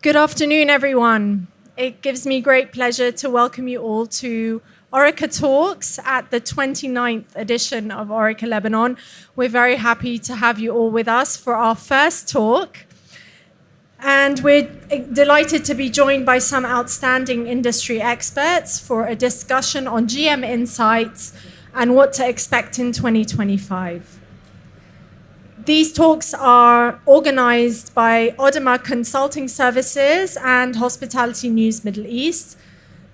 Good afternoon, everyone. It gives me great pleasure to welcome you all to Orica Talks at the 29th edition of Orica Lebanon. We're very happy to have you all with us for our first talk. And we're delighted to be joined by some outstanding industry experts for a discussion on GM insights and what to expect in 2025. These talks are organized by Odema Consulting Services and Hospitality News Middle East,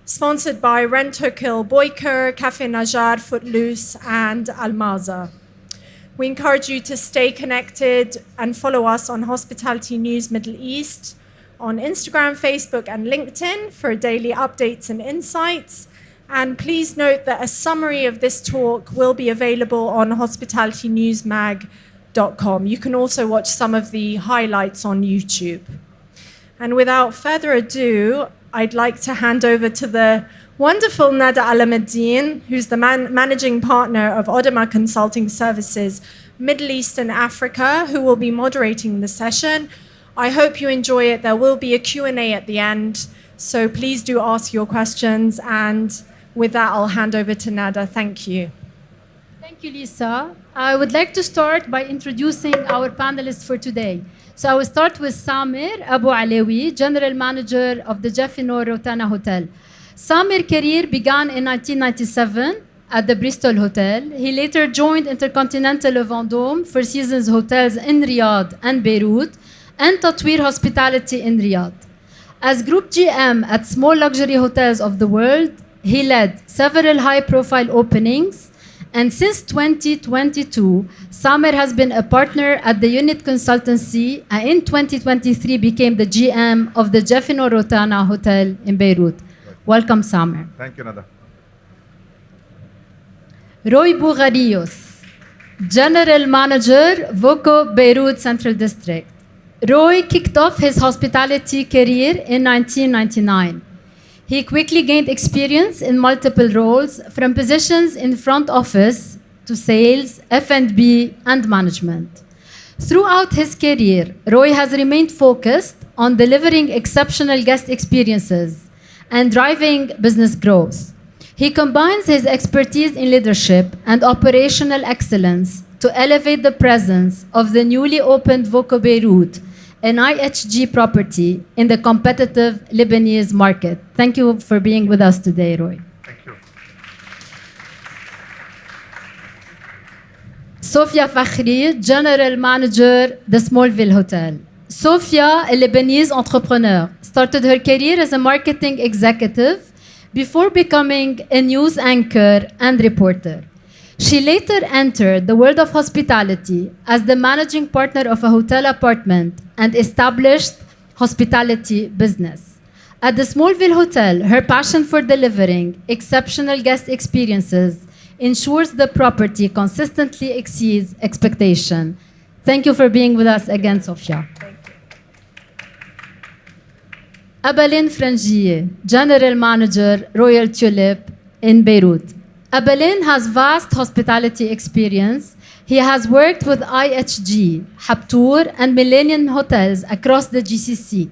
sponsored by Rentokil Boyker, Cafe Najjar, Footloose, and Almaza. We encourage you to stay connected and follow us on Hospitality News Middle East on Instagram, Facebook, and LinkedIn for daily updates and insights. And please note that a summary of this talk will be available on hospitalitynewsmag.com. You can also watch some of the highlights on YouTube. And without further ado, I'd like to hand over to the wonderful Nada Alameddin, who's the managing partner of Odema Consulting Services, Middle East and Africa, who will be moderating the session. I hope you enjoy it. There will be a Q&A at the end, so please do ask your questions. And with that, I'll hand over to Nada. Thank you. Thank you, Lisa. I would like to start by introducing our panelists for today. So I will start with Samir Abu Alawi, General Manager of the Jaffinor Rotana Hotel. Samir's career began in 1997 at the Bristol Hotel. He later joined Intercontinental Vendôme, Four Seasons Hotels in Riyadh and Beirut, and Tatweer Hospitality in Riyadh. As Group GM at small luxury hotels of the world, he led several high-profile openings. And since 2022, Samir has been a partner at the Unit Consultancy and in 2023 became the GM of the Jaffinor Rotana Hotel in Beirut. Welcome, Samir. Thank you, Nada. Roy Bougharios, General Manager, Voco Beirut Central District. Roy kicked off his hospitality career in 1999. He quickly gained experience in multiple roles, from positions in front office to sales, F&B, and management. Throughout his career, Roy has remained focused on delivering exceptional guest experiences and driving business growth. He combines his expertise in leadership and operational excellence to elevate the presence of the newly opened Voco Beirut, an IHG property in the competitive Lebanese market. Thank you for being with us today, Roy. Thank you. Sofia Fakhri, General Manager, the Smallville Hotel. Sofia, a Lebanese entrepreneur, started her career as a marketing executive before becoming a news anchor and reporter. She later entered the world of hospitality as the managing partner of a hotel apartment and established hospitality business. At the Smallville Hotel, her passion for delivering exceptional guest experiences ensures the property consistently exceeds expectation. Thank you for being with us again, Sofia. Abalin Frangier, General Manager, Royal Tulip in Beirut. Abalin has vast hospitality experience. He has worked with IHG, Habtour, and Millennium Hotels across the GCC,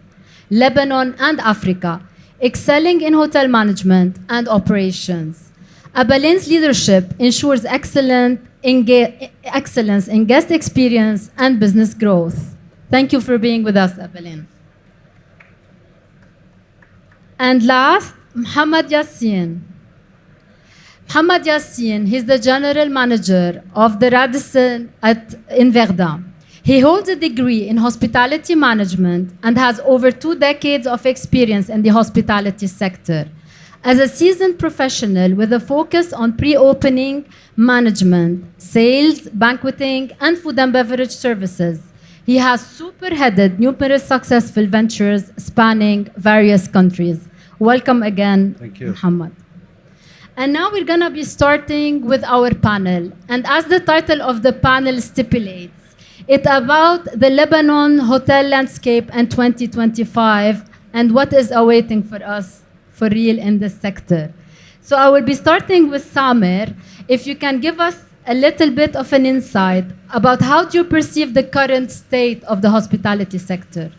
Lebanon, and Africa, excelling in hotel management and operations. Abalin's leadership ensures excellence in guest experience and business growth. Thank you for being with us, Abalin. And last, Mohammed Yassin. Mohammed Yassin, he's the General Manager of the Radisson in Verdun. He holds a degree in hospitality management and has over 2 decades of experience in the hospitality sector. As a seasoned professional with a focus on pre-opening management, sales, banqueting, and food and beverage services, he has spearheaded numerous successful ventures spanning various countries. Welcome again, Thank you. Mohammed. And now we're going to be starting with our panel. And as the title of the panel stipulates, it's about the Lebanon hotel landscape in 2025 and what is awaiting for us for real in this sector. So I will be starting with Samir. If you can give us a little bit of an insight about how do you perceive the current state of the hospitality sector?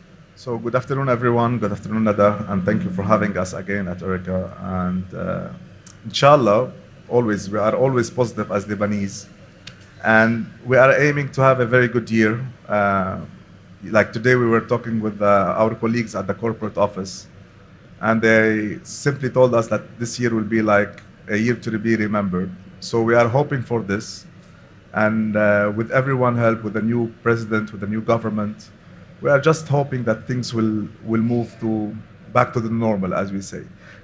So good afternoon, everyone. Good afternoon, Nada, and thank you for having us again at Orica. And inshallah, we are always positive as Lebanese, and we are aiming to have a very good year. Like today, we were talking with our colleagues at the corporate office, and they simply told us that this year will be like a year to be remembered. So we are hoping for this, and with everyone help, with the new president, with the new government, we are just hoping that things will move to back to the normal, as we say.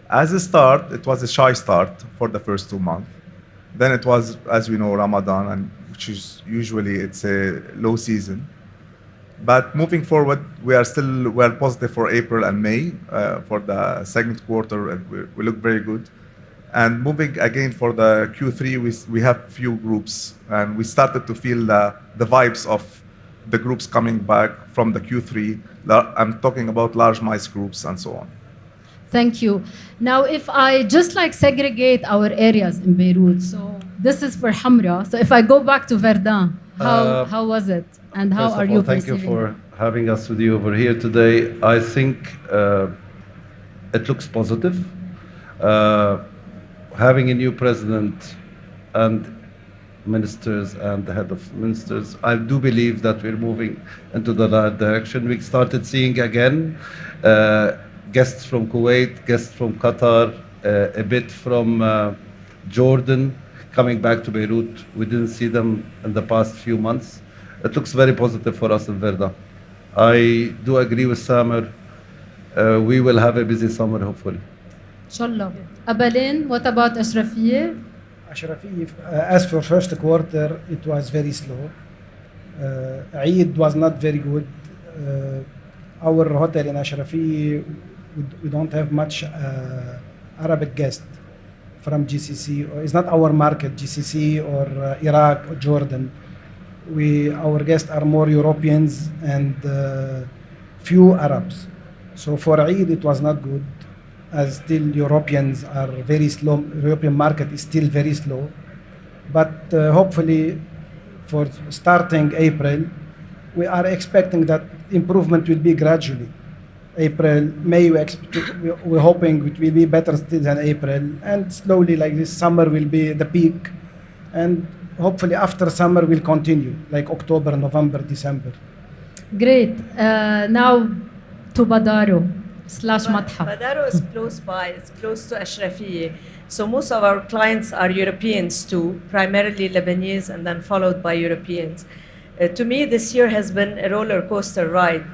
As a start, it was a shy start for the first 2 months. Then it was, as we know, Ramadan, and which is usually it's a low season. But moving forward, we are positive for April and May for the second quarter, and we look very good. And moving again for the Q3, we have few groups, and we started to feel the vibes of the groups coming back from the Q3. I'm talking about large mice groups and so on. Thank you. Now, if I just like segregate our areas in Beirut, so this is for Hamra. So if I go back to Verdun, how was it? And how First are of you all, thank you perceiving for it? having us with you over here today. I think it looks positive. Having a new president and ministers and the head of ministers, I do believe that we're moving into the right direction. We started seeing again guests from Kuwait, guests from Qatar, a bit from Jordan coming back to Beirut. We didn't see them in the past few months. It looks very positive for us in Verda. I do agree with Samer. We will have a busy summer, hopefully. Inshallah. Abalin, what about Ashrafiyeh? Ashrafi, as for first quarter, it was very slow. Eid was not very good. Our hotel in Ashrafi, we don't have much Arabic guests from GCC. It's not our market, GCC or Iraq or Jordan. Our guests are more Europeans and few Arabs. So for Eid, it was not good, as still Europeans are very slow. European market is still very slow. But hopefully, for starting April, we are expecting that improvement will be gradually. April, May, we're hoping it will be better still than April, and slowly, like this summer will be the peak, and hopefully after summer will continue, like October, November, December. Great. Now to Badaro / Matha. Badaro is close by, it's close to Ashrafiyeh. So most of our clients are Europeans too, primarily Lebanese and then followed by Europeans. To me, this year has been a roller coaster ride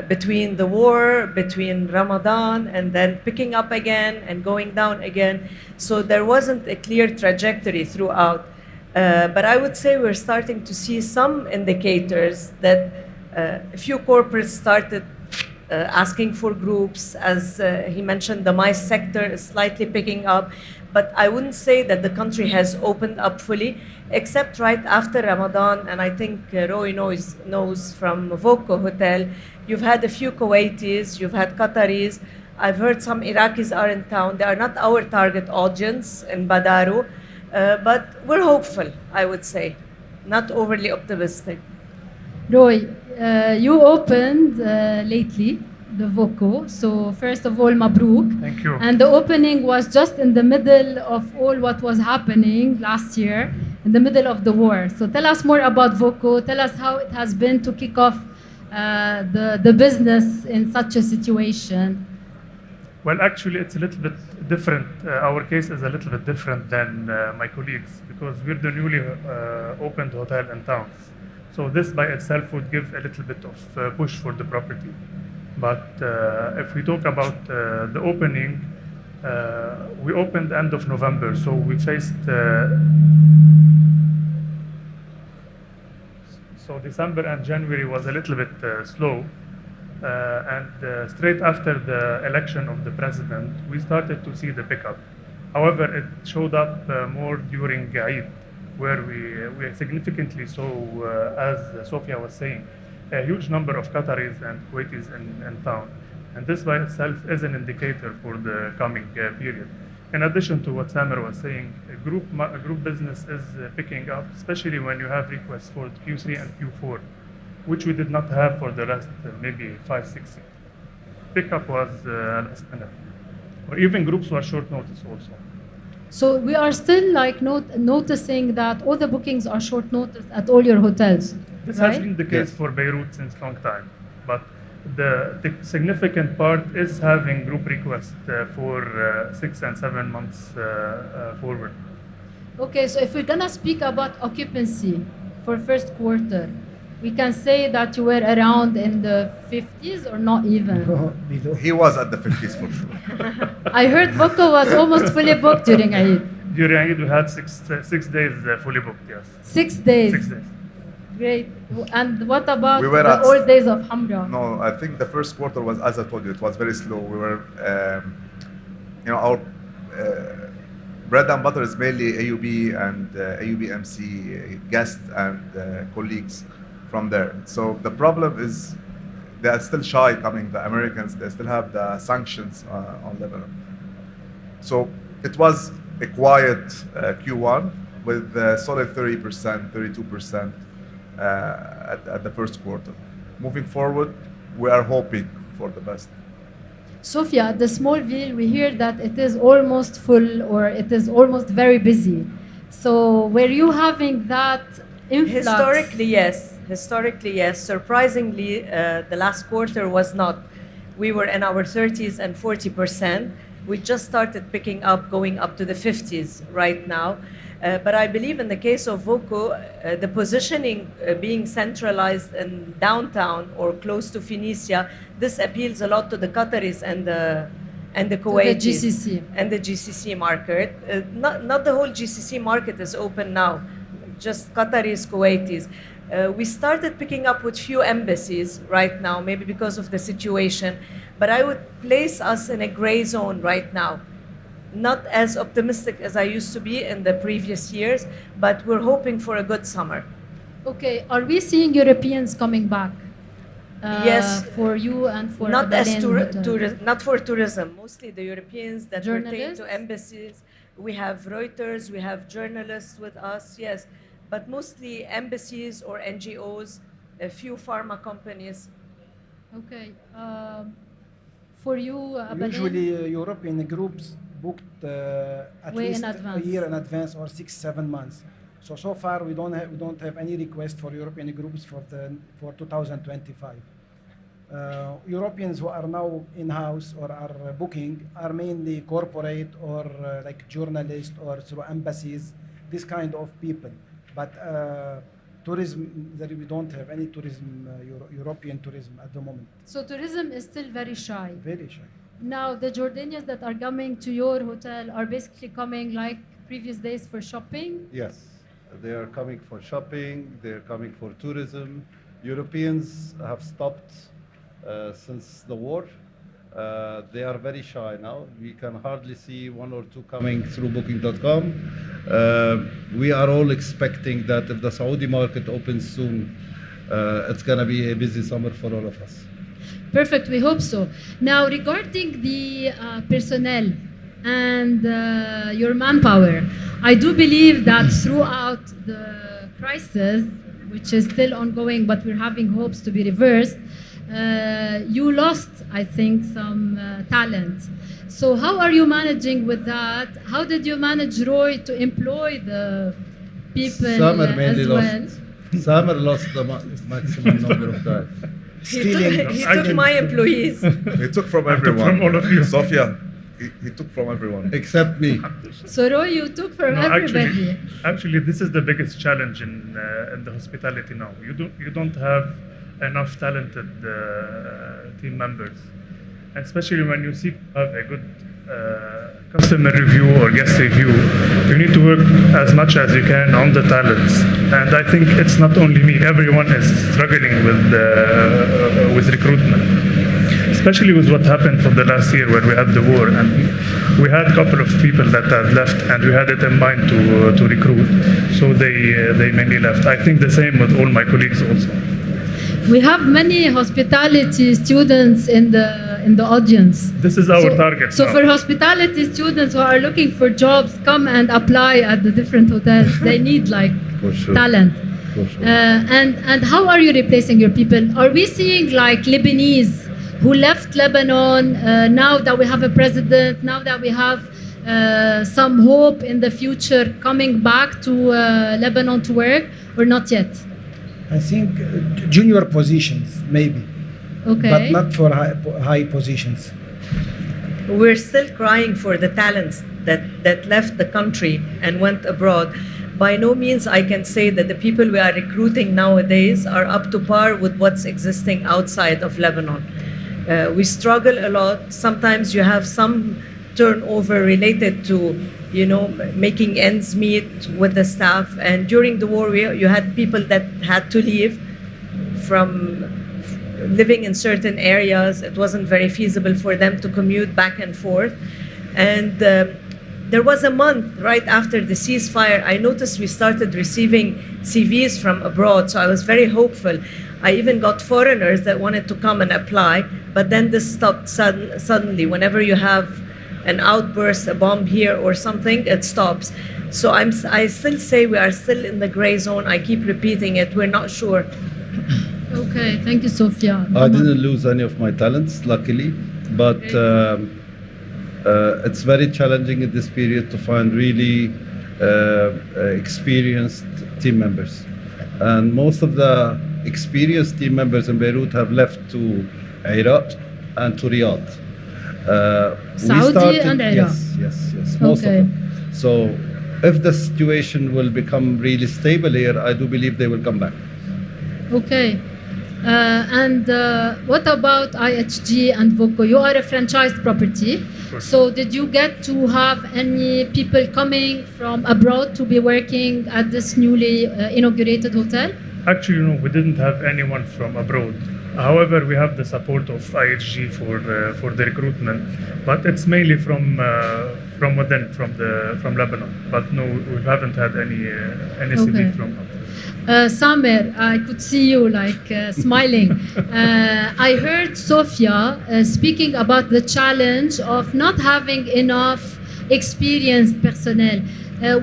between the war, between Ramadan, and then picking up again and going down again. So there wasn't a clear trajectory throughout. But I would say we're starting to see some indicators that a few corporates started asking for groups. As he mentioned, the MICE sector is slightly picking up, but I wouldn't say that the country has opened up fully, except right after Ramadan. And I think Roy knows from Voco Hotel, you've had a few Kuwaitis, you've had Qataris. I've heard some Iraqis are in town. They are not our target audience in Badaro, but we're hopeful, I would say, not overly optimistic. Roy, you opened lately the Voco. So first of all, Mabruk. Thank you. And the opening was just in the middle of all what was happening last year, in the middle of the war. So tell us more about Voco. Tell us how it has been to kick off the business in such a situation. Well, actually, it's a little bit different. Our case is a little bit different than my colleagues because we're the newly opened hotel in town. So this by itself would give a little bit of push for the property. But if we talk about the opening, we opened end of November, so we faced. So December and January was a little bit slow, and straight after the election of the president, we started to see the pickup. However, it showed up more during Eid, where we significantly saw, as Sofia was saying, a huge number of Qataris and Kuwaitis in town. And this by itself is an indicator for the coming period. In addition to what Samer was saying, a group business is picking up, especially when you have requests for Q3 and Q4, which we did not have for the last maybe 5-6 years. Pickup was last minute, or even groups were short notice also. So we are still like noticing that all the bookings are short notice at all your hotels. This right? has been the case for Beirut since long time, but the significant part is having group requests for 6 and 7 months forward. Okay, so if we're gonna speak about occupancy for first quarter, we can say that you were around in the 50s or not even. Below. He was at the 50s for sure. I heard Voco was almost fully booked during Eid. During Eid, we had 6 days fully booked, yes. 6 days. 6 days. Great. And what about We were the at- old days of Hamra? No, I think the first quarter was, as I told you, it was very slow. We were, our bread and butter is mainly AUB and AUB MC guests and colleagues from there. So the problem is they are still shy coming, the Americans, they still have the sanctions on Lebanon. So it was a quiet Q1 with solid 30%, 32% at the first quarter. Moving forward, we are hoping for the best. Sophia, at the Smallville, we hear that it is almost full or it is almost very busy. So were you having that influx? Historically, yes. Surprisingly, the last quarter was not. We were in our 30s and 40%. We just started picking up, going up to the 50s right now. But I believe in the case of Voco, the positioning being centralized in downtown or close to Phoenicia, this appeals a lot to the Qataris and the Kuwaitis. GCC. And the GCC market. Not the whole GCC market is open now, just Qataris, Kuwaitis. We started picking up with few embassies right now, maybe because of the situation, but I would place us in a gray zone right now. Not as optimistic as I used to be in the previous years, but we're hoping for a good summer. Okay, are we seeing Europeans coming back? Yes. For you and for Not as Berlin Hotel? not for tourism, mostly the Europeans that pertain Journalists? to embassies. We have Reuters, we have journalists with us, yes, but mostly embassies or NGOs, a few pharma companies. Okay. For you, Berlin? Usually, European groups booked at Way in least a advance. year in advance or 6-7 months. So far we don't have any request for European groups for 2025. Europeans who are now in house or are booking are mainly corporate or like journalists or through embassies, this kind of people. But tourism, we don't have any tourism, European tourism at the moment. So tourism is still very shy. Very shy. Now, the Jordanians that are coming to your hotel are basically coming like previous days for shopping? Yes, they are coming for shopping, they're coming for tourism. Europeans have stopped since the war. They are very shy now. We can hardly see one or two coming through booking.com. We are all expecting that if the Saudi market opens soon, it's going to be a busy summer for all of us. Perfect, we hope so. Now, regarding the personnel and your manpower, I do believe that throughout the crisis, which is still ongoing, but we're having hopes to be reversed, you lost, I think, some talent. So how are you managing with that? How did you manage, Roy, to employ the people Summer mainly as well? lost. Summer lost the maximum number of times. He took my employees. He took from everyone. from all of you. Sofia, he took from everyone. Except me. So Roy, you took from No, everybody. actually, this is the biggest challenge in the hospitality now. You don't have enough talented team members, especially when you seek to have a good customer review or guest review. You need to work as much as you can on the talents, and I think it's not only me. Everyone is struggling with recruitment, especially with what happened from the last year where we had the war, and we had a couple of people that had left, and we had it in mind to recruit, so they mainly left. I think the same with all my colleagues also. We have many hospitality students in the audience. This is our target So now. for hospitality students who are looking for jobs, come and apply at the different hotels. They need like For sure. talent. For sure. And how are you replacing your people? Are we seeing like Lebanese who left Lebanon now that we have a president, now that we have some hope in the future coming back to Lebanon to work, or not yet? I think junior positions maybe, Okay. but not for high positions. We're still crying for the talents that left the country and went abroad. By no means I can say that the people we are recruiting nowadays are up to par with what's existing outside of Lebanon. We struggle a lot. Sometimes you have some turnover related to, making ends meet with the staff. And during the war, you had people that had to leave from living in certain areas. It wasn't very feasible for them to commute back and forth. And there was a month right after the ceasefire, I noticed we started receiving CVs from abroad. So I was very hopeful. I even got foreigners that wanted to come and apply, but then this stopped suddenly. Whenever you have an outburst, a bomb here or something, it stops. So I still say we are still in the gray zone. I keep repeating it. We're not sure. Okay, thank you, Sophia. I didn't lose any of my talents, luckily, but it's very challenging in this period to find really experienced team members. And most of the experienced team members in Beirut have left to Iraq and to Riyadh. Saudi and Iraq. Yes, most Okay. of them. So if the situation will become really stable here, I do believe they will come back. Okay. And what about IHG and VOCO? You are a franchised property. So did you get to have any people coming from abroad to be working at this newly inaugurated hotel? Actually, no, we didn't have anyone from abroad. However, we have the support of IHG for the recruitment, but it's mainly from within, from Lebanon. But no, we haven't had any CV Okay. from abroad. Samer, I could see you smiling. I heard Sophia speaking about the challenge of not having enough experienced personnel.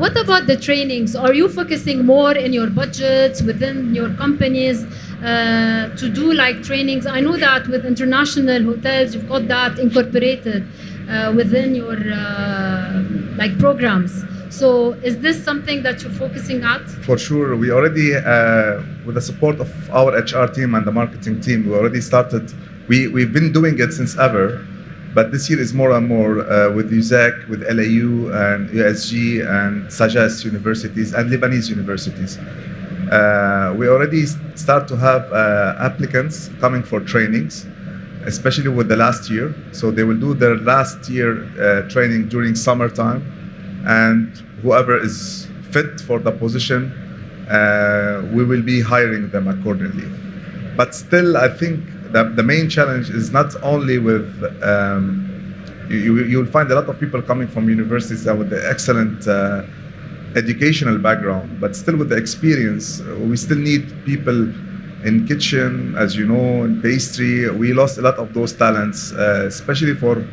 What about the trainings? Are you focusing more in your budgets within your companies to do trainings? I know that with international hotels, you've got that incorporated within your programs. So is this something that you're focusing at? For sure, we already, with the support of our HR team and the marketing team, we already started. We've been doing it since ever, but this year is more and more with USAC, with LAU and USG and Sajas universities and Lebanese universities. We already start to have applicants coming for trainings, especially with the last year. So they will do their last year training during summertime, and whoever is fit for the position, we will be hiring them accordingly. But still, I think that the main challenge is not only with, you'll find a lot of people coming from universities that with the excellent educational background, but still with the experience, we still need people in kitchen, as you know, in pastry. We lost a lot of those talents, especially for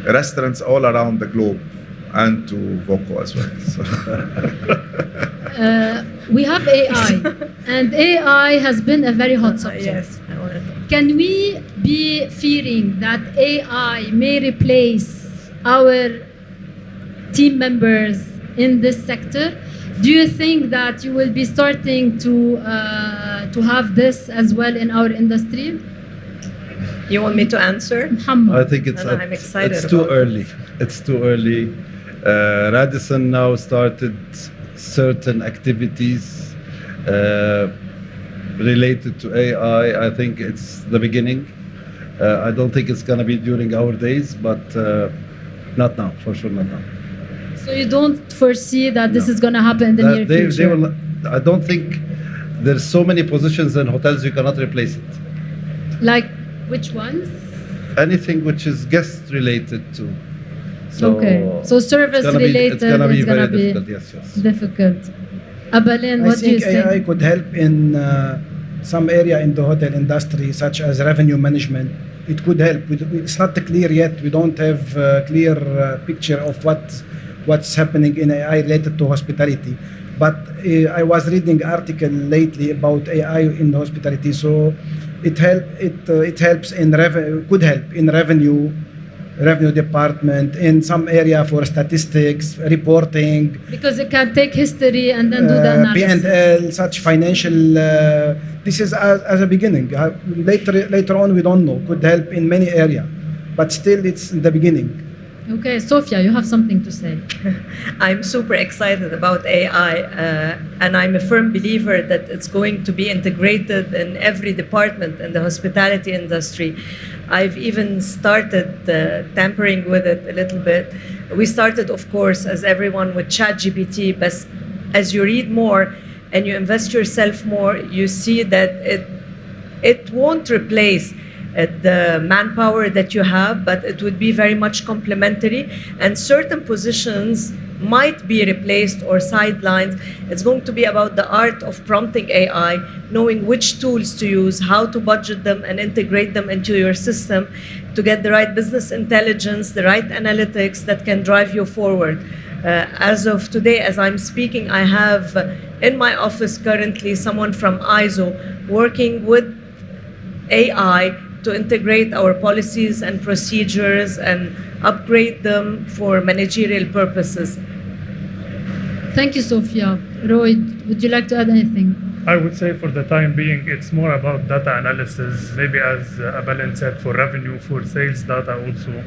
restaurants all around the globe, and to VOCO as well. So. We have AI, and AI has been a very hot subject. Yes, I want to. Can we be fearing that AI may replace our team members in this sector? Do you think that you will be starting to have this as well in our industry? You want me to answer? Muhammad. I think it's No, I'm excited it's too about early. It's too early. Radisson now started certain activities related to AI. I think it's the beginning. I don't think it's going to be during our days, but not now, for sure not now. So you don't foresee that this No. is going to happen in the near They future? will, I don't think there's so many positions in hotels you cannot replace it. Like which ones? Anything which is guest related to. So Okay. So service it's related it's gonna be is going to very be difficult. Yes. difficult. Abalin, I what do you think AI think? could help in some area in the hotel industry, such as revenue management. It could help. It's not clear yet. We don't have a clear picture of what's happening in AI related to hospitality. But I was reading article lately about AI in hospitality, so it helps in could help in revenue department in some area for statistics reporting. Because it can take history and then do the analysis. P&L, such financial. This is as a beginning. Later on, we don't know. Could help in many area, but still, it's in the beginning. Okay, Sofia, you have something to say. I'm super excited about AI, and I'm a firm believer that it's going to be integrated in every department in the hospitality industry. I've even started tampering with it a little bit. We started, of course, as everyone, with ChatGPT, but as you read more and you invest yourself more, you see that it won't replace the manpower that you have, but it would be very much complementary, and certain positions might be replaced or sidelined. It's going to be about the art of prompting AI, knowing which tools to use, how to budget them and integrate them into your system to get the right business intelligence, the right analytics that can drive you forward. As of today, as I'm speaking, I have in my office currently someone from ISO working with AI to integrate our policies and procedures and upgrade them for managerial purposes. Thank you, Sofia. Roy, would you like to add anything? I would say for the time being, it's more about data analysis, maybe as Abelin said, for revenue, for sales data also.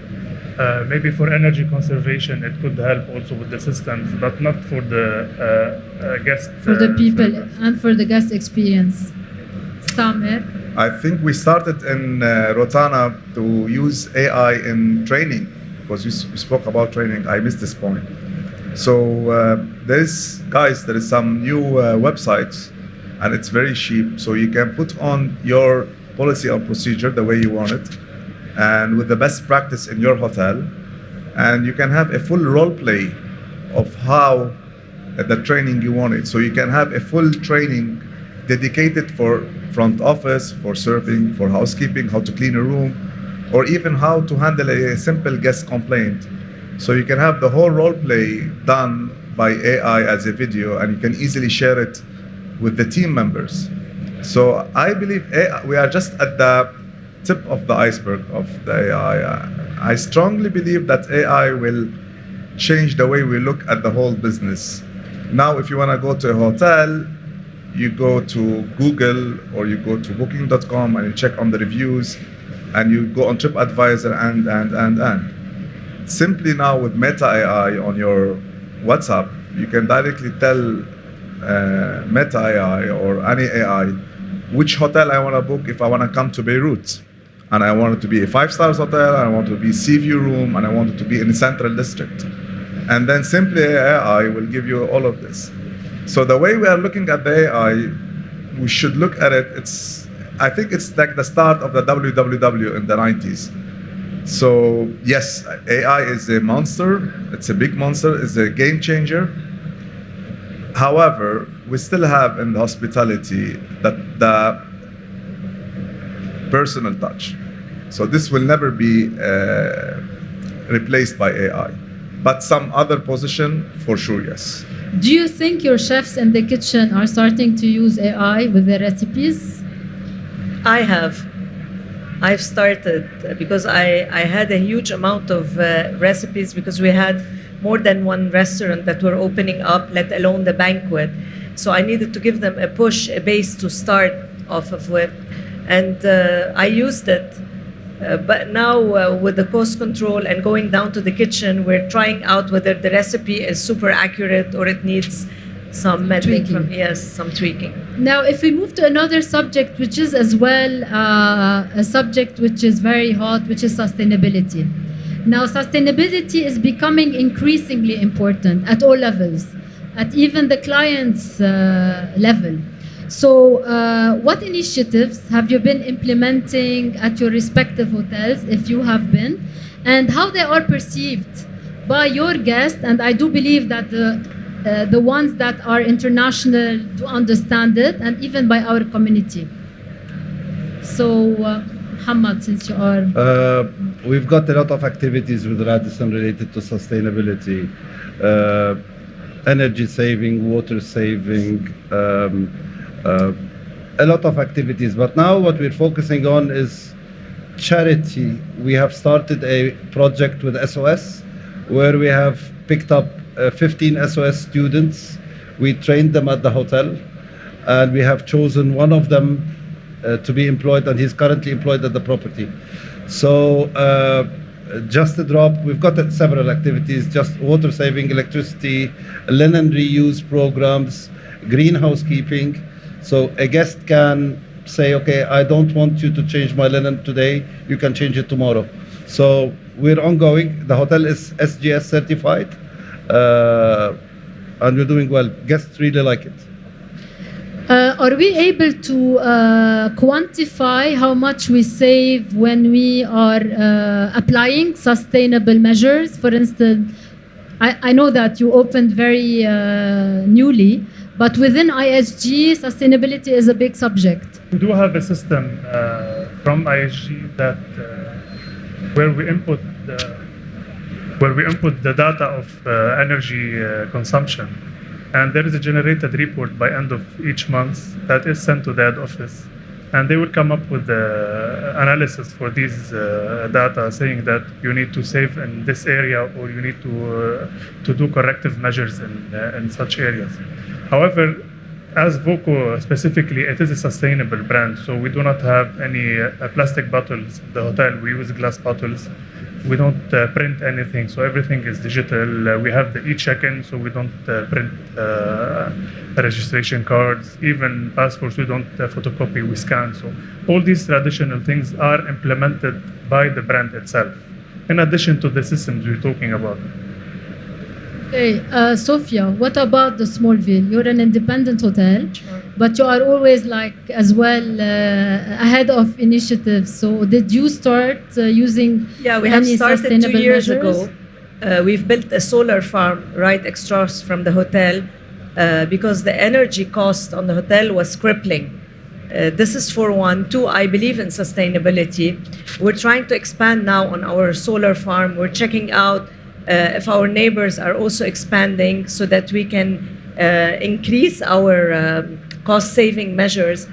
Maybe for energy conservation, it could help also with the systems, but not for the guest. For the people and for the guest experience. Samer? I think we started in Rotana to use AI in training, because we spoke about training. I missed this point. So there is some new websites, and it's very cheap. So you can put on your policy or procedure the way you want it, and with the best practice in your hotel, and you can have a full role play of how the training you want it. So you can have a full training dedicated for front office, for serving, for housekeeping, how to clean a room, or even how to handle a simple guest complaint. So you can have the whole role play done by AI as a video, and you can easily share it with the team members. So I believe we are just at the tip of the iceberg of the AI. I strongly believe that AI will change the way we look at the whole business. Now, if you want to go to a hotel, you go to Google or you go to booking.com and you check on the reviews, and you go on TripAdvisor and. Simply now with Meta AI on your WhatsApp, you can directly tell Meta AI or any AI which hotel I want to book if I want to come to Beirut. And I want it to be a 5-star hotel, I want it to be sea view room, and I want it to be in the central district. And then simply AI will give you all of this. So the way we are looking at the AI, we should look at it, I think it's like the start of the WWW in the 90s. So yes, AI is a monster, it's a big monster, it's a game changer. However, we still have in the hospitality the personal touch. So this will never be replaced by AI. But some other position, for sure, yes. Do you think your chefs in the kitchen are starting to use AI with their recipes? I've started because I had a huge amount of recipes because we had more than one restaurant that were opening up, let alone the banquet. So I needed to give them a push, a base to start off of with. And I used it. But now with the cost control and going down to the kitchen, we're trying out whether the recipe is super accurate or it needs some meddling some tweaking. Now, if we move to another subject, which is as well a subject which is very hot, which is sustainability. Now, sustainability is becoming increasingly important at all levels, at even the client's level. So, what initiatives have you been implementing at your respective hotels, if you have been, and how they are perceived by your guests? And I do believe that the ones that are international to understand it, and even by our community. So, Hamad, since you are... We've got a lot of activities with Radisson related to sustainability. energy saving, water saving, a lot of activities. But now what we're focusing on is charity. We have started a project with SOS where we have picked up 15 SOS students. We trained them at the hotel, and we have chosen one of them to be employed, and he's currently employed at the property. So just a drop, we've got several activities, just water saving, electricity, linen reuse programs, green housekeeping. So a guest can say, okay, I don't want you to change my linen today, you can change it tomorrow. So we're ongoing. The hotel is SGS certified, and we're doing well. Guests really like it. Are we able to quantify how much we save when we are applying sustainable measures? For instance, I know that you opened very newly, but within ISG, sustainability is a big subject. We do have a system from ISG that where we input the data of energy consumption, and there is a generated report by end of each month that is sent to the head office, and they will come up with the analysis for these data, saying that you need to save in this area, or you need to do corrective measures in such areas. However, as Voco specifically, it is a sustainable brand, so we do not have any plastic bottles in the hotel. We use glass bottles. We don't print anything, so everything is digital. We have the e-check-in, so we don't print registration cards. Even passports, we don't photocopy, we scan. So all these traditional things are implemented by the brand itself, in addition to the systems we're talking about. Okay, Sophia, what about the Smallville? You're an independent hotel, but you are always like as well ahead of initiatives. So did you start using Yeah, we have any started 2 sustainable years measures? ago. We've built a solar farm right across from the hotel because the energy cost on the hotel was crippling. This is for one. Two, I believe in sustainability. We're trying to expand now on our solar farm. We're checking out if our neighbors are also expanding so that we can increase our cost-saving measures.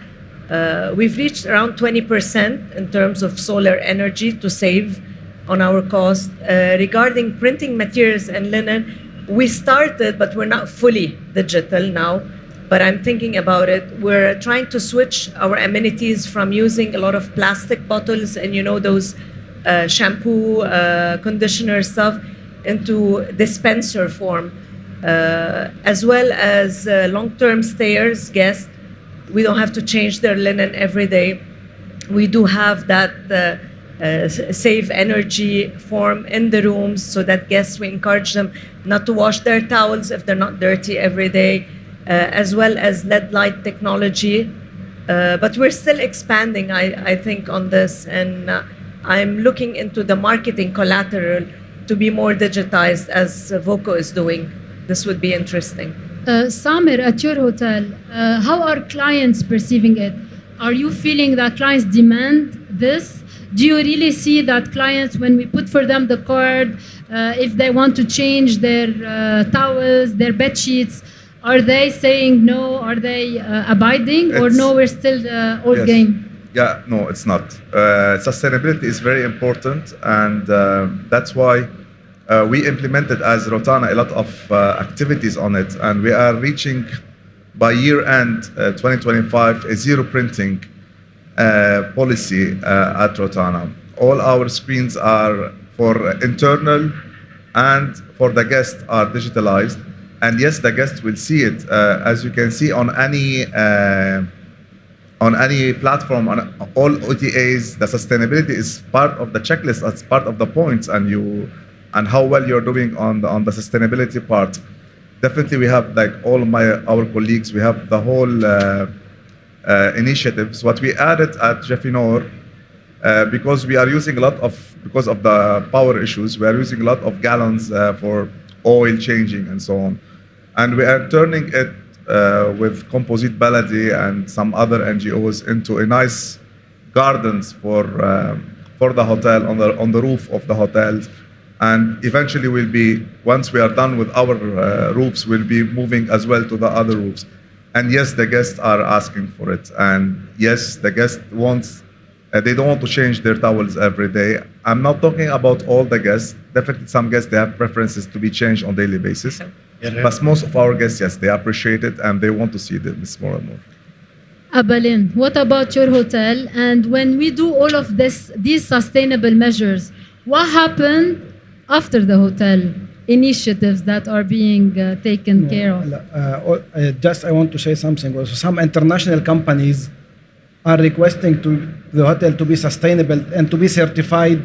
We've reached around 20% in terms of solar energy to save on our cost. Regarding printing materials and linen, we started, but we're not fully digital now. But I'm thinking about it. We're trying to switch our amenities from using a lot of plastic bottles and those shampoo, conditioner stuff into dispenser form, as well as long-term stayers, guests. We don't have to change their linen every day. We do have that save energy form in the rooms so that guests, we encourage them not to wash their towels if they're not dirty every day, as well as LED light technology. But we're still expanding, I think, on this, and I'm looking into the marketing collateral to be more digitized as Voco is doing. This would be interesting. Samir, at your hotel, how are clients perceiving it? Are you feeling that clients demand this? Do you really see that clients, when we put for them the card, if they want to change their towels, their bed sheets, are they saying no? Are they abiding? Or no, we're still old Yes. game? Yeah, no, it's not. Sustainability is very important, and that's why we implemented as Rotana a lot of activities on it, and we are reaching by year end 2025 a zero printing policy at Rotana. All our screens are for internal and for the guest are digitalized, and yes, the guest will see it as you can see on any platform, on all OTAs. The sustainability is part of the checklist, it's part of the points, and how well you're doing on the sustainability part. Definitely, we have like our colleagues, we have the whole initiatives. What we added at Jeffinor, because we are using because of the power issues, we are using a lot of gallons for oil changing and so on. And we are turning it with Composite Baladi and some other NGOs into a nice gardens for the hotel on the roof of the hotels, And eventually we'll be, once we are done with our roofs, we'll be moving as well to the other roofs. And yes, the guests are asking for it. And yes, the guest wants, they don't want to change their towels every day. I'm not talking about all the guests. Definitely some guests, they have preferences to be changed on a daily basis. But most of our guests, yes, they appreciate it and they want to see this more and more. Abalin, what about your hotel? And when we do all of these sustainable measures, what happened after the hotel? Initiatives that are being taken care of? I want to say something also. Some international companies are requesting to the hotel to be sustainable and to be certified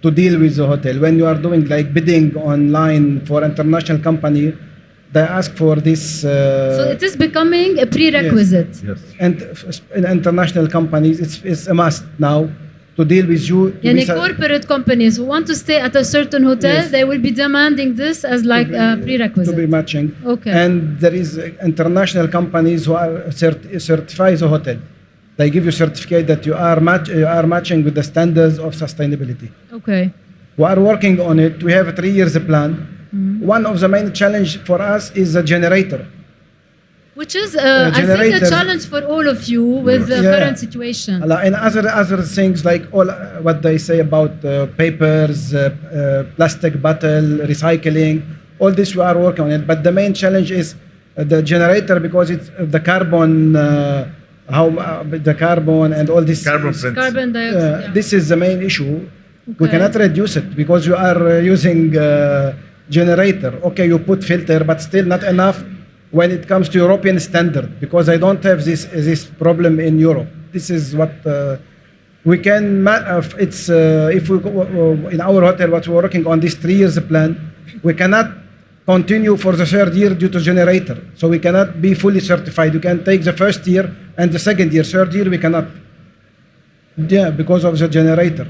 to deal with the hotel. When you are doing like bidding online for international company, they ask for this. So it is becoming a prerequisite. Yes. And in international companies, it's a must now to deal with you. And corporate companies who want to stay at a certain hotel, yes, they will be demanding this as like a prerequisite. To be matching. Okay. And there is international companies who are certify the hotel. They give you certificate that you are matching with the standards of sustainability. Okay. We are working on it. We have a 3 years plan. Mm-hmm. One of the main challenge for us is the generator. Which is, I think, a challenge for all of you with the current situation. And other things like all what they say about papers, plastic bottle, recycling, all this we are working on it. But the main challenge is the generator because it's the carbon, the carbon and all this. Carbon dioxide. This is the main issue. Okay. We cannot reduce it because you are using generator. Okay, you put filter, but still not enough. When it comes to European standard, because I don't have this problem in Europe. This is what we can. If we go in our hotel, what we're working on this 3 years plan, we cannot continue for the 3rd year due to generator. So we cannot be fully certified. You can take the 1st year and the 2nd year. 3rd year we cannot. Yeah, because of the generator.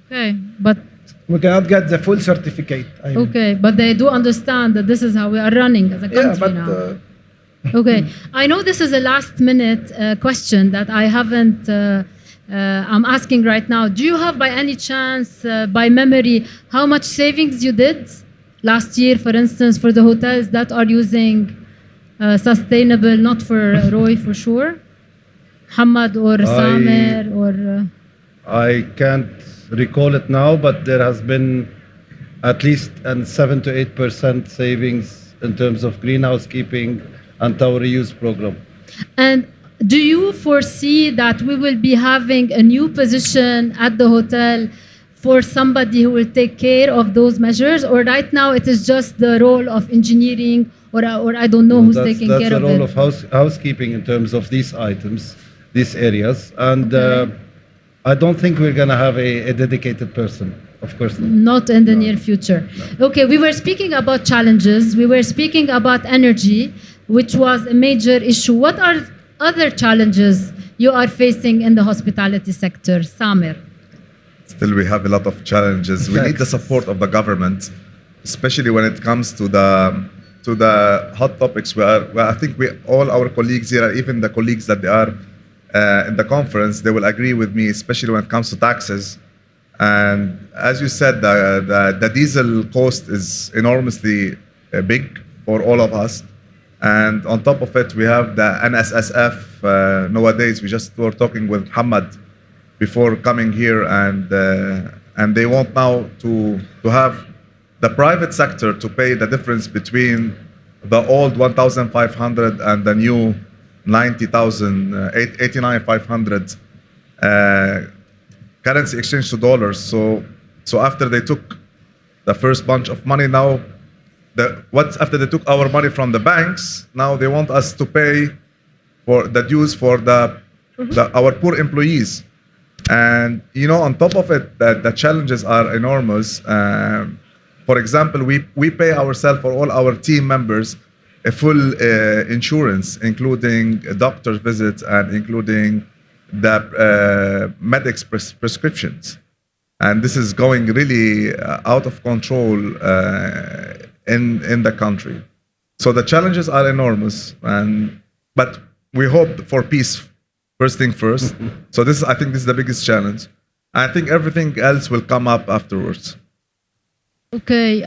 Okay, but. We cannot get the full certificate. Okay, but they do understand that this is how we are running as a country now. Okay, I know this is a last-minute question that I haven't. I'm asking right now. Do you have, by any chance, by memory, how much savings you did last year, for instance, for the hotels that are using sustainable, not for Roy for sure, Hamad or Samer or? I can't recall it now, but there has been at least a 7 to 8% savings in terms of greenhouse keeping and tower reuse program. And do you foresee that we will be having a new position at the hotel for somebody who will take care of those measures, or right now it is just the role of engineering, or I don't know who's taking care of it? That's the role of housekeeping in terms of these items, these areas, and. Okay. I don't think we're going to have a dedicated person, of course not. Not in the near future. No. Okay, we were speaking about challenges. We were speaking about energy, which was a major issue. What are other challenges you are facing in the hospitality sector, Samer? Still, we have a lot of challenges. We need the support of the government, especially when it comes to the hot topics where I think all our colleagues here, even the colleagues that they are in the conference, they will agree with me, especially when it comes to taxes. And as you said, the diesel cost is enormously big for all of us. And on top of it, we have the NSSF. Nowadays, we just were talking with Hamad before coming here, and they want now to have the private sector to pay the difference between the old 1,500 and the new 90,000, 89,500 currency exchange to dollars. So after they took the first bunch of money, now after they took our money from the banks, now they want us to pay for the dues for our poor employees. And on top of it, the challenges are enormous. For example, we pay ourselves for all our team members a full insurance, including a doctor's visit and including the medics' prescriptions. And this is going really out of control in the country. So the challenges are enormous, but we hope for peace, first thing first. So I think this is the biggest challenge. I think everything else will come up afterwards. Okay,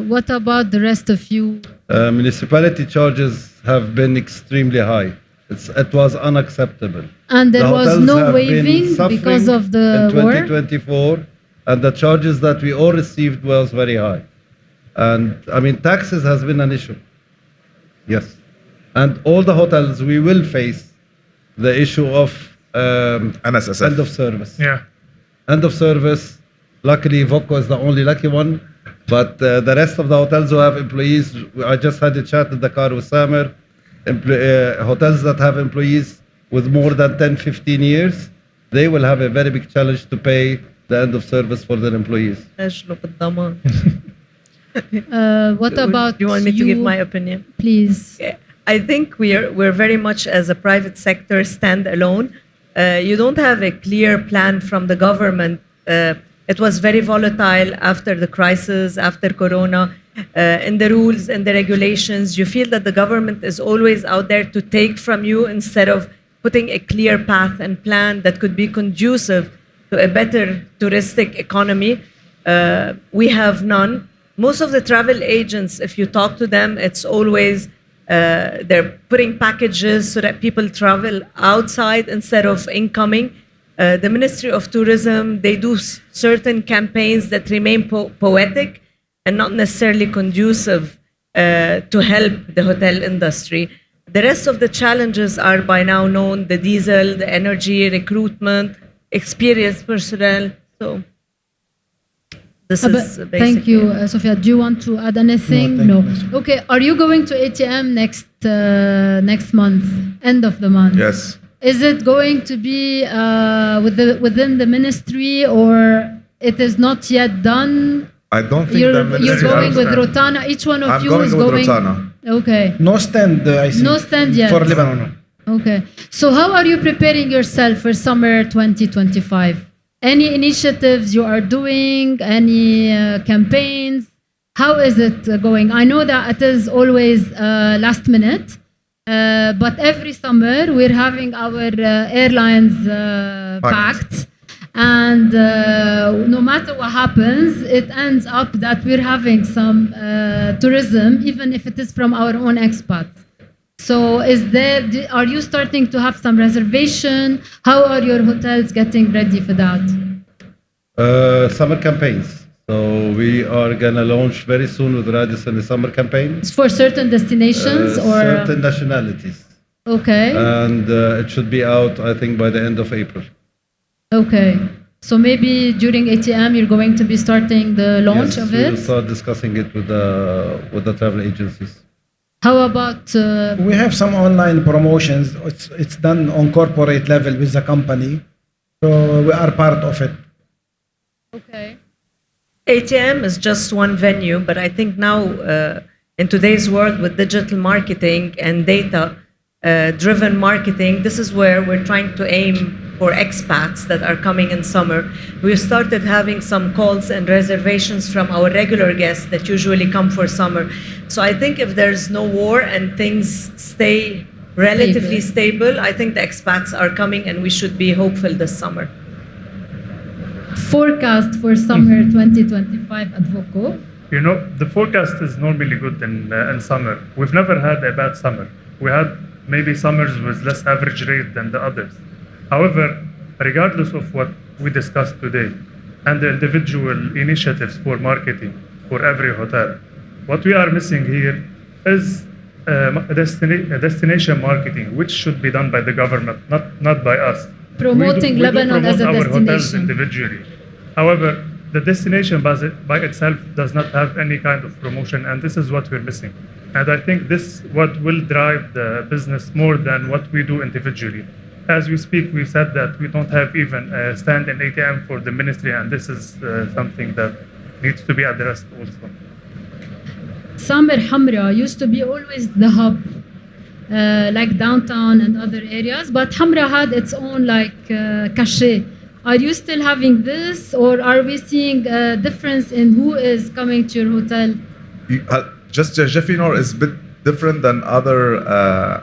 what about the rest of you? Municipality charges have been extremely high. It was unacceptable. And there The was hotels no have been waiving because suffering of the in war? 2024, and the charges that we all received was very high. And I mean, taxes has been an issue. Yes. And all the hotels, we will face the issue of NSSF. end of service. Yeah. End of service. Luckily, Voco is the only lucky one. But the rest of the hotels who have employees, I just had a chat in the car with Samer. Hotels that have employees with more than 10, 15 years, they will have a very big challenge to pay the end of service for their employees. What about Do you want me to give my opinion? Please. I think we're very much as a private sector stand alone. You don't have a clear plan from the government. It was very volatile after the crisis, after Corona. In the rules and the regulations, you feel that the government is always out there to take from you instead of putting a clear path and plan that could be conducive to a better touristic economy. We have none. Most of the travel agents, if you talk to them, it's always they're putting packages so that people travel outside instead of incoming. The Ministry of Tourism, they do certain campaigns that remain poetic and not necessarily conducive to help the hotel industry. The rest of the challenges are by now known: the diesel, the energy, recruitment, experienced personnel. So this is basically. Thank you, Sophia. Do you want to add anything? No, thank you. Okay. Are you going to ATM next month, end of the month? Yes. Is it going to be within the ministry, or it is not yet done? I don't think You're the ministry going with understand. Rotana. Each one of I'm you going is with going. Rotana. Okay. No stand, I think. No stand yet. For Lebanon. Okay. So how are you preparing yourself for summer 2025? Any initiatives you are doing? Any campaigns? How is it going? I know that it is always last minute, but every summer we're having our airlines packed. And no matter what happens, it ends up that we're having some tourism, even if it is from our own expats. So are you starting to have some reservation? How are your hotels getting ready for that? Summer campaigns. So we are gonna launch very soon with Radisson the summer campaign. It's for certain destinations or certain nationalities. Okay. And it should be out, I think, by the end of April. Okay. So maybe during ATM you're going to be starting the launch Yes, of we will it. start discussing it with the travel agencies. How about We have some online promotions. It's done on corporate level with the company. So we are part of it. okay. ATM is just one venue, but I think now in today's world with digital marketing and data driven marketing, this is where we're trying to aim for expats that are coming in summer. We started having some calls and reservations from our regular guests that usually come for summer. So I think if there's no war and things stay relatively stable, I think the expats are coming and we should be hopeful this summer. Forecast for summer 2025 at Voco. You know, the forecast is normally good in summer. We've never had a bad summer. We had maybe summers with less average rate than the others. However, regardless of what we discussed today and the individual initiatives for marketing for every hotel, what we are missing here is a destination marketing, which should be done by the government, not by us. Promoting we do Lebanon as a promote our hotels destination. individually. However, the destination by itself does not have any kind of promotion, and this is what we're missing. And I think this what will drive the business more than what we do individually. As we speak, we said that we don't have even a stand in ATM for the ministry, and this is something that needs to be addressed also. Samer Hamra used to be always the hub, like downtown and other areas, but Hamra had its own cachet. Are you still having this, or are we seeing a difference in who is coming to your hotel? Just Jeffinor is a bit different than other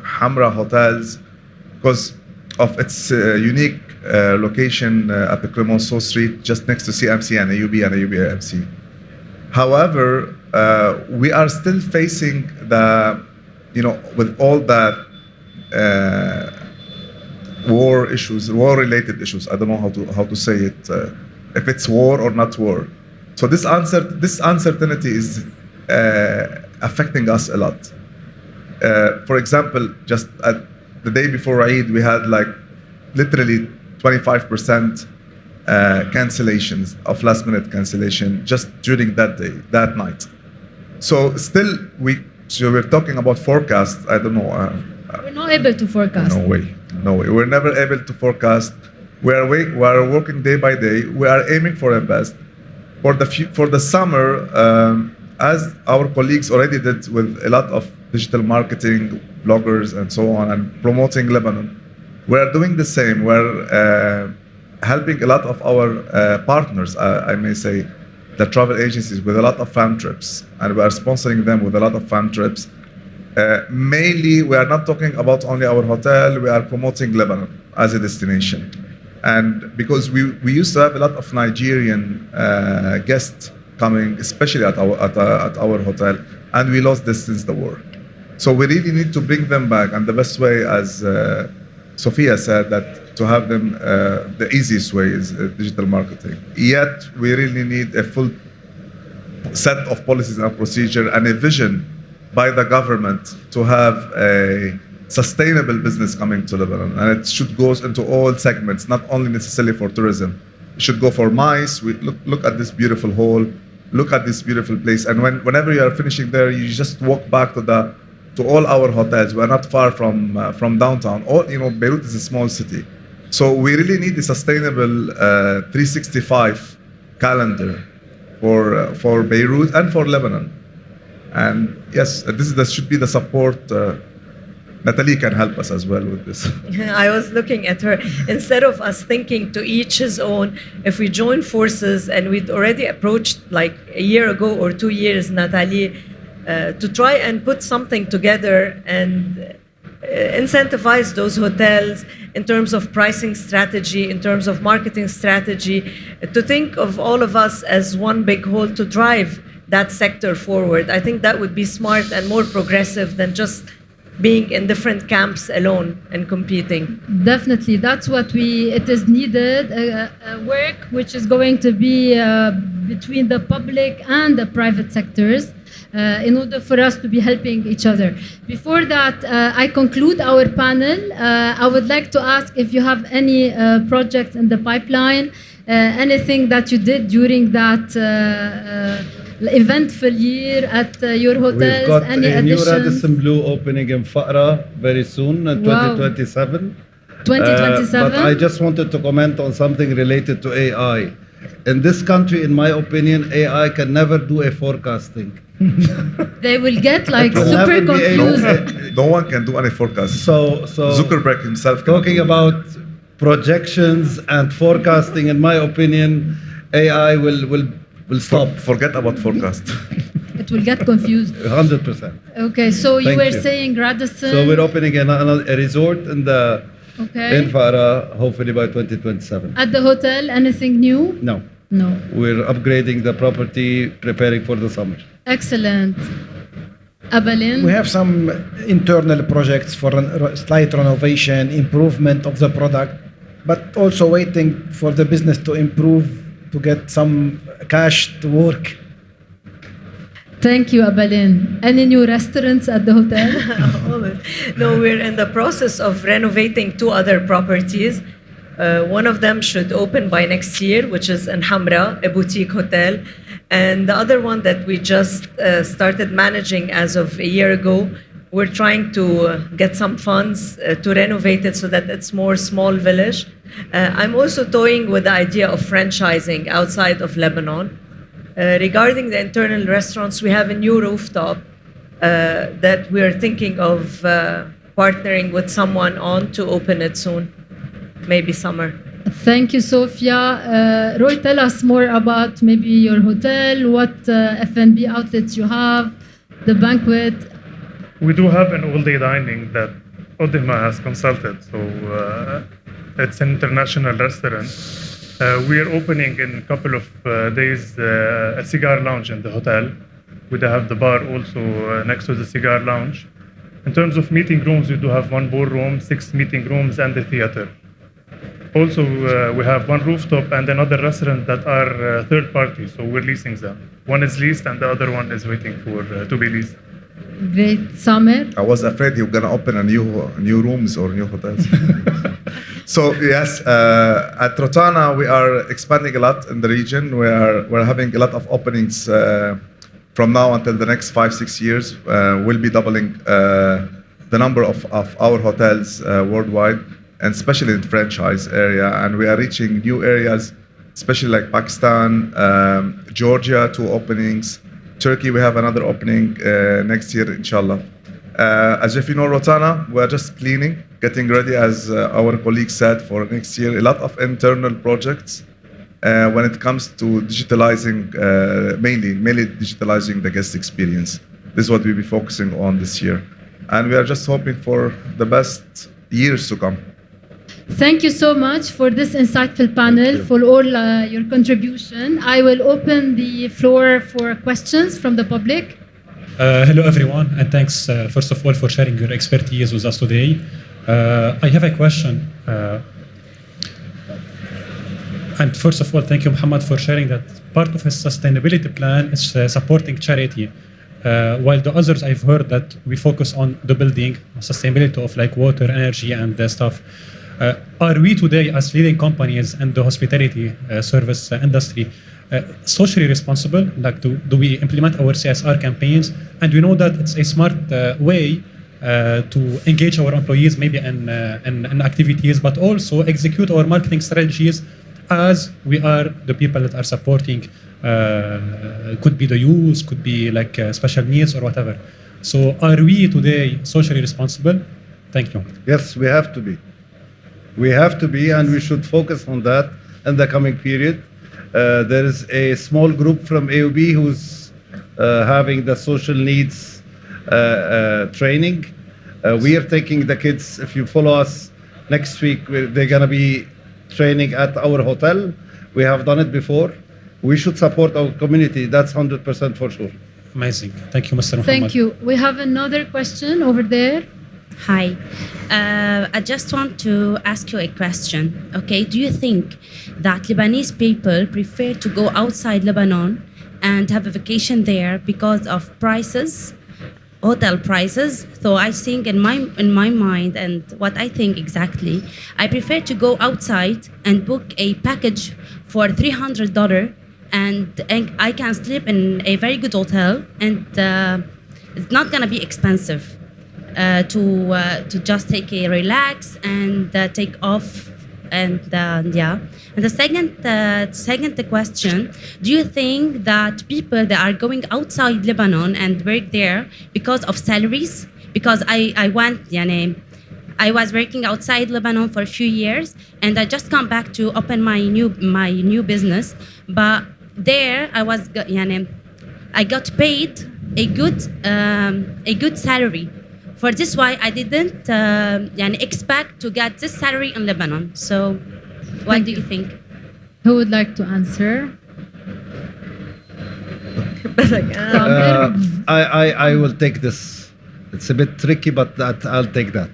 Hamra hotels because of its unique location at the Clemenceau Street, just next to CMC and AUB and AUB AMC. However, we are still facing with all that war-related issues. I don't know how to say it, if it's war or not war. So this uncertainty is affecting us a lot. For example, just at the day before Eid, we had like literally 25% cancellations of last-minute cancellation just during that day, that night. So still, we're talking about forecast. I don't know. We're not able to forecast. No way. We're never able to forecast. We are working day by day. We are aiming for the best. For the summer, as our colleagues already did with a lot of digital marketing, bloggers, and so on, and promoting Lebanon, we are doing the same. We're helping a lot of our partners, I may say, the travel agencies, with a lot of fan trips, and we are sponsoring them with a lot of fan trips. Mainly, we are not talking about only our hotel, we are promoting Lebanon as a destination. And because we used to have a lot of Nigerian guests coming, especially at our hotel, and we lost this since the war. So we really need to bring them back, and the best way, as Sophia said, that to have them, the easiest way is digital marketing. Yet, we really need a full set of policies and procedure and a vision by the government to have a sustainable business coming to Lebanon. And it should go into all segments, not only necessarily for tourism. It should go for MICE. Look at this beautiful hall. Look at this beautiful place. And whenever you are finishing there, you just walk back to all our hotels. We are not far from downtown. Beirut is a small city. So we really need a sustainable 365 calendar for Beirut and for Lebanon. And yes, this should be the support. Natalie can help us as well with this. I was looking at her. Instead of us thinking to each his own, if we join forces, and we'd already approached like a year ago or 2 years, Natalie, to try and put something together and incentivize those hotels in terms of pricing strategy, in terms of marketing strategy, to think of all of us as one big whole to drive that sector forward. I think that would be smart and more progressive than just being in different camps alone and competing. Definitely, that's what it is needed, a work which is going to be between the public and the private sectors in order for us to be helping each other. Before that, I conclude our panel. I would like to ask if you have any projects in the pipeline, anything that you did during that eventful year at your hotels. We've got any a new additions? Radisson Blu opening in Faqra very soon, in 2027. 2027? But I just wanted to comment on something related to AI. In this country, in my opinion, AI can never do a forecasting. They will get like It will super never be able- confused. No one can do any forecast. So Zuckerberg himself can talking do it. about projections and forecasting, in my opinion, AI will stop. Forget about forecast. It will get confused. 100%. Okay, so you Thank were you. saying Radisson. So we're opening a resort in Okay. Faqra, hopefully by 2027. At the hotel, anything new? No, No. we're upgrading the property, preparing for the summer. Excellent. Abalin? We have some internal projects for slight renovation, improvement of the product, but also waiting for the business to improve to get some cash to work. Thank you, Abalin. Any new restaurants at the hotel? No, we're in the process of renovating 2 other properties. One of them should open by next year, which is in Hamra, a boutique hotel. And the other one that we just started managing as of a year ago, we're trying to get some funds to renovate it so that it's more small village. I'm also toying with the idea of franchising outside of Lebanon. Regarding the internal restaurants, we have a new rooftop that we're thinking of partnering with someone on to open it soon, maybe summer. Thank you, Sophia. Roy, tell us more about maybe your hotel, what F&B outlets you have, the banquet. We do have an all-day dining that Odilma has consulted. So it's an international restaurant We are opening in a couple of days a cigar lounge in the hotel. We do have the bar also next to the cigar lounge. In terms of meeting rooms, we do have one ballroom, 6 meeting rooms, and a theater. Also, we have one rooftop and another restaurant that are third party, so we're leasing them. One is leased and the other one is waiting for to be leased. Great. Samer? I was afraid you were gonna open a new rooms or new hotels. So yes, at Rotana we are expanding a lot in the region. We're having a lot of openings from now until the next 5-6 years. We'll be doubling the number of our hotels worldwide, and especially in the franchise area. And we are reaching new areas, especially like Pakistan, Georgia, 2 openings. Turkey, we have another opening next year, inshallah. As if you know, Rotana, we're just cleaning, getting ready, as our colleague said, for next year. A lot of internal projects when it comes to digitalizing, mainly digitalizing the guest experience. This is what we'll be focusing on this year. And we are just hoping for the best years to come. Thank you so much for this insightful panel, for all your contribution. I will open the floor for questions from the public. Hello, everyone, and thanks, first of all, for sharing your expertise with us today. I have a question. And first of all, thank you, Muhammad, for sharing that part of his sustainability plan is supporting charity. While the others, I've heard that we focus on the building, sustainability of like water, energy, and stuff. Are we today, as leading companies in the hospitality service industry, socially responsible? Like, do we implement our CSR campaigns? And we know that it's a smart way to engage our employees, maybe in activities, but also execute our marketing strategies as we are the people that are supporting. Could be the youth, could be like special needs or whatever. So are we today socially responsible? Thank you. Yes, we have to be. We have to be, and we should focus on that in the coming period. There is a small group from AUB who's having the social needs training. We are taking the kids. If you follow us next week, they're going to be training at our hotel. We have done it before. We should support our community. That's 100% for sure. Amazing. Thank you, Mr. Muhammad. Thank you. We have another question over there. Hi. I just want to ask you a question. Okay, do you think that Lebanese people prefer to go outside Lebanon and have a vacation there because of prices, hotel prices? So I think in my mind, and what I think exactly, I prefer to go outside and book a package for $300, and I can sleep in a very good hotel, and it's not gonna be expensive. To just take a relax and take off, and yeah. And the second question: do you think that people that are going outside Lebanon and work there because of salaries? Because I was working outside Lebanon for a few years, and I just come back to open my new business, but there I got paid a good salary. For this why I didn't expect to get this salary in Lebanon. So what do you think? Who would like to answer? I will take this. It's a bit tricky, but I'll take that.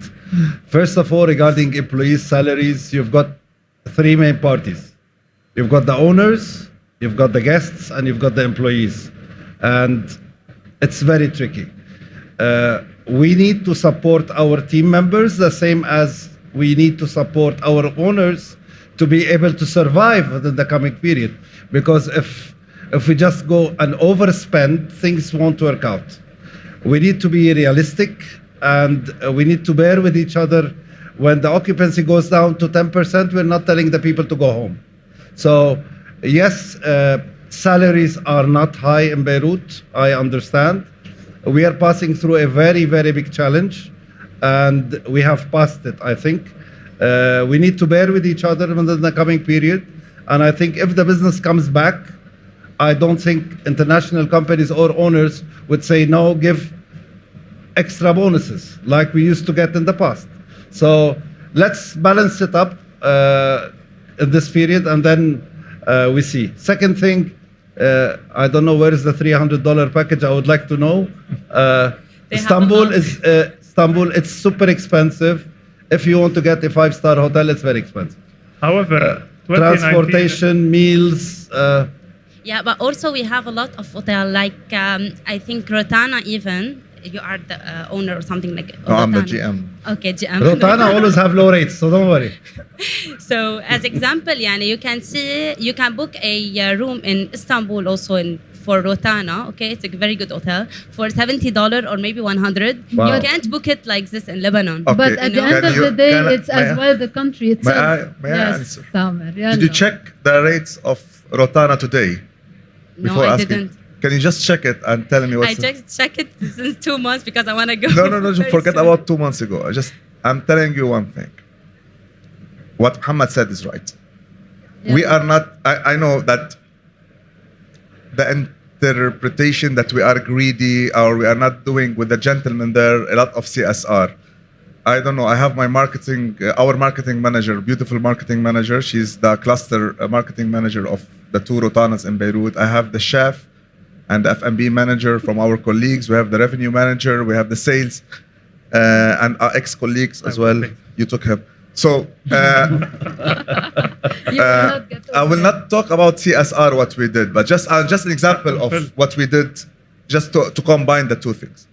First of all, regarding employees' salaries, you've got 3 main parties. You've got the owners, you've got the guests, and you've got the employees. And it's very tricky. We need to support our team members the same as we need to support our owners to be able to survive in the coming period. Because if we just go and overspend, things won't work out. We need to be realistic, and we need to bear with each other. When the occupancy goes down to 10%, we're not telling the people to go home. So yes, salaries are not high in Beirut, I understand. We are passing through a very, very big challenge, and we have passed it, I think. We need to bear with each other in the coming period. And I think if the business comes back, I don't think international companies or owners would say, no, give extra bonuses like we used to get in the past. So let's balance it up. in this period, and then we see. Second thing, I don't know where is the $300 package. I would like to know. Istanbul is Istanbul. It's super expensive. If you want to get a 5-star hotel, it's very expensive. However, Transportation, meals. Yeah, but also we have a lot of hotel, like I think Rotana even. You are the owner or something like. No, I'm the Rotana. GM. Okay, GM. Rotana always have low rates, so don't worry. So as example, yani, you can book a room in Istanbul also for Rotana. Okay, it's a very good hotel for $70 or maybe $100. Wow. You can't book it like this in Lebanon. Okay. But at the end of the day, it's as well the country itself. May I yes, answer? Tamer, Did you check the rates of Rotana today? No, I didn't. Can you just check it and tell me what's I just check it since 2 months because I want to go. No, just very forget soon. about 2 months ago. I'm telling you one thing. What Muhammad said is right. Yeah. We are not, I know that the interpretation that we are greedy or we are not doing with the gentleman there a lot of CSR. I don't know. I have my our marketing manager, beautiful marketing manager. She's the cluster marketing manager of the 2 Rotanas in Beirut. I have the chef and the F&B manager from our colleagues. We have the revenue manager. We have the sales and our ex-colleagues as well. You took him. So I will not talk about CSR, what we did, but just an example of what we did just to combine the two things.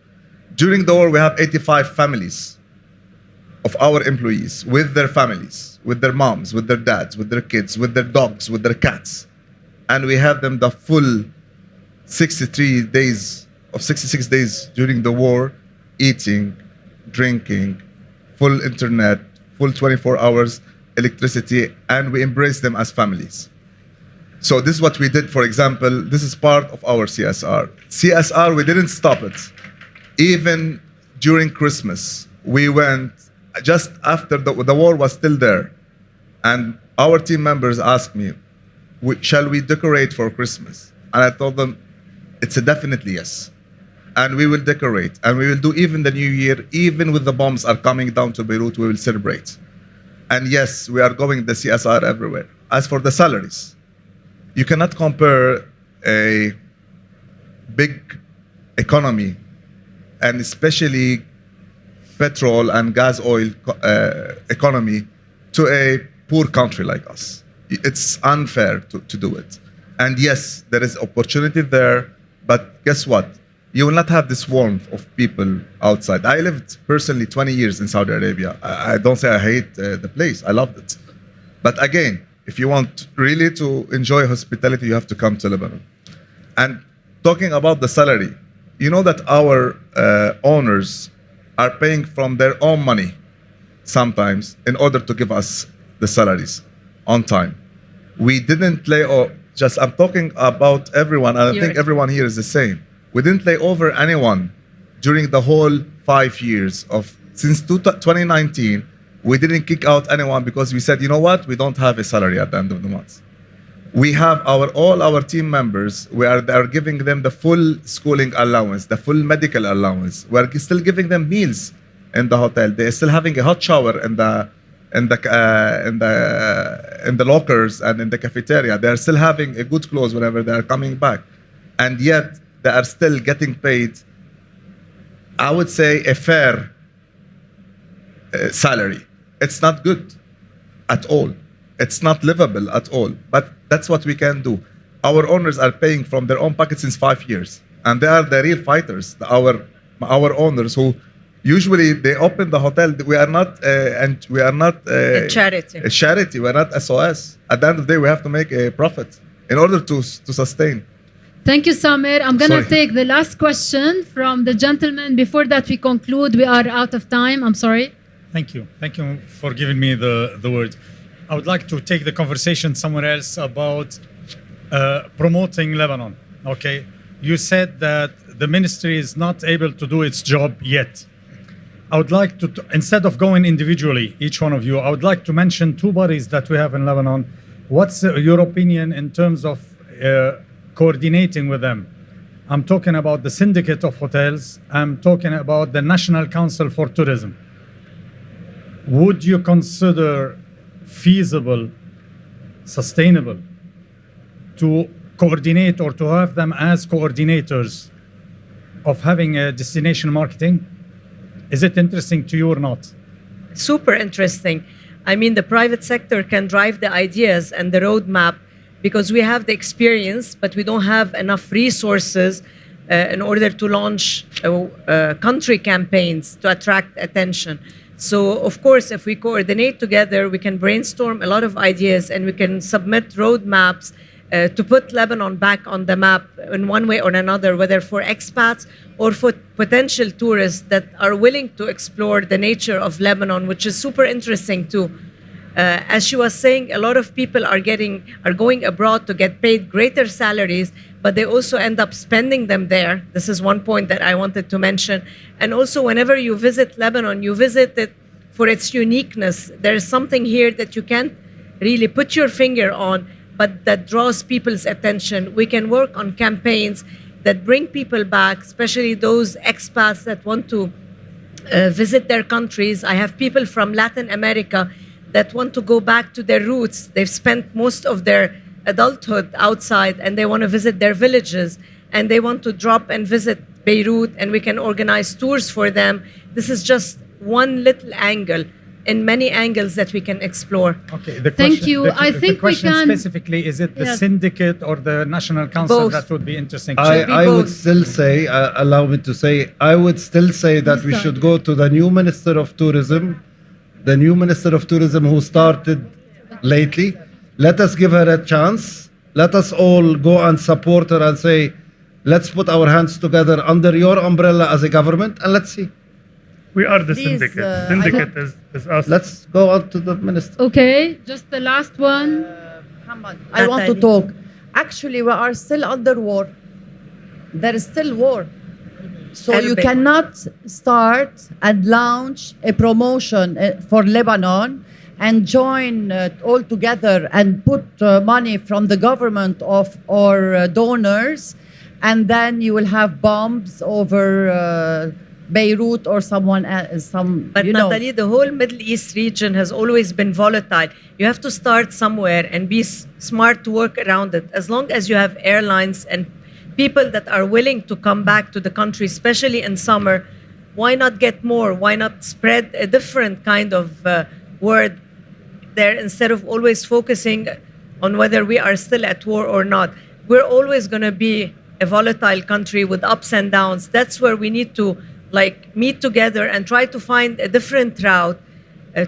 During the war, we have 85 families of our employees with their families, with their moms, with their dads, with their kids, with their dogs, with their cats. And we have them the full 66 days during the war, eating, drinking, full internet, full 24 hours electricity, and we embrace them as families. So this is what we did, for example. This is part of our CSR. CSR, we didn't stop it. Even during Christmas, we went just after the war was still there. And our team members asked me, shall we decorate for Christmas? And I told them, it's a definitely yes. And we will decorate. And we will do even the New Year, even with the bombs are coming down to Beirut, we will celebrate. And yes, we are going the CSR everywhere. As for the salaries, you cannot compare a big economy, and especially petrol and gas oil economy, to a poor country like us. It's unfair to do it. And yes, there is opportunity there, but guess what? You will not have this warmth of people outside. I lived personally 20 years in Saudi Arabia. I don't say I hate the place. I loved it. But again, if you want really to enjoy hospitality, you have to come to Lebanon. And talking about the salary, you know that our owners are paying from their own money sometimes in order to give us the salaries on time. We didn't lay off, I'm talking about everyone, and I think everyone here is the same. We didn't lay over anyone during the whole 5 years since 2019. We didn't kick out anyone because we said, you know what? We don't have a salary at the end of the month. We have all our team members. We are giving them the full schooling allowance, the full medical allowance. We are still giving them meals in the hotel. They're still having a hot shower in the lockers and in the cafeteria. They're still having a good clothes whenever they are coming back, and yet they are still getting paid, I would say, a fair salary. It's not good at all. It's not livable at all. But that's what we can do. Our owners are paying from their own pocket since 5 years, and they are the real fighters. Our owners who usually they open the hotel. We are not a charity. A charity. We are not SOS. At the end of the day, we have to make a profit in order to sustain. Thank you, Samer. I'm going to Sorry. take the last question from the gentleman. Before that we conclude, we are out of time. I'm sorry. Thank you. Thank you for giving me the word. I would like to take the conversation somewhere else about promoting Lebanon. Okay. You said that the ministry is not able to do its job yet. I would like to, instead of going individually, each one of you, I would like to mention 2 bodies that we have in Lebanon. What's your opinion in terms of coordinating with them? I'm talking about the Syndicate of Hotels. I'm talking about the National Council for Tourism. Would you consider feasible sustainable to coordinate or to have them as coordinators of having a destination marketing? Is it interesting to you or not? Super interesting. I mean, the private sector can drive the ideas and the roadmap because we have the experience, but we don't have enough resources in order to launch country campaigns to attract attention. So, of course, if we coordinate together, we can brainstorm a lot of ideas and we can submit roadmaps to put Lebanon back on the map in one way or another, whether for expats or for potential tourists that are willing to explore the nature of Lebanon, which is super interesting too. As she was saying, a lot of people are going abroad to get paid greater salaries, but they also end up spending them there. This is one point that I wanted to mention. And also, whenever you visit Lebanon, you visit it for its uniqueness. There is something here that you can't really put your finger on, but that draws people's attention. We can work on campaigns that bring people back, especially those expats that want to visit their countries. I have people from Latin America that want to go back to their roots. They've spent most of their adulthood outside and they want to visit their villages and they want to drop and visit Beirut, and we can organize tours for them. This is just one little angle in many angles that we can explore. Okay, Thank you. I think the question we can specifically, is it the Yes. syndicate or the National Council? Both. That would be interesting. I would still say, allow me to say, I would still say that we should go to the new Minister of Tourism, who started lately. Let us give her a chance. Let us all go and support her and say, let's put our hands together under your umbrella as a government and let's see. We are the Please, syndicate. Syndicate is us. Let's go on to the minister. Okay, just the last one. Muhammad, I want to talk. Actually, we are still under war. There is still war. So you Arabic. cannot start and launch a promotion for Lebanon and join all together and put money from the government or donors, and then you will have bombs over Beirut or someone else. But Natalie, the whole Middle East region has always been volatile. You have to start somewhere and be smart to work around it. As long as you have airlines and people that are willing to come back to the country, especially in summer, why not get more? Why not spread a different kind of word there instead of always focusing on whether we are still at war or not? We're always going to be a volatile country with ups and downs. That's where we need to meet together and try to find a different route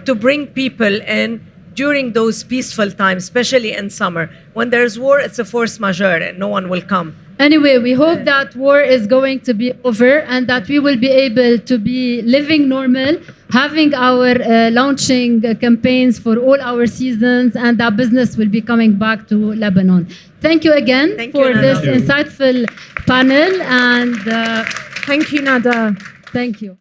to bring people in during those peaceful times, especially in summer. When there's war, it's a force majeure and no one will come. Anyway, we hope that war is going to be over and that we will be able to be living normal, having our launching campaigns for all our seasons, and that business will be coming back to Lebanon. Thank you again for this insightful panel, and Thank you, Nada. thank you.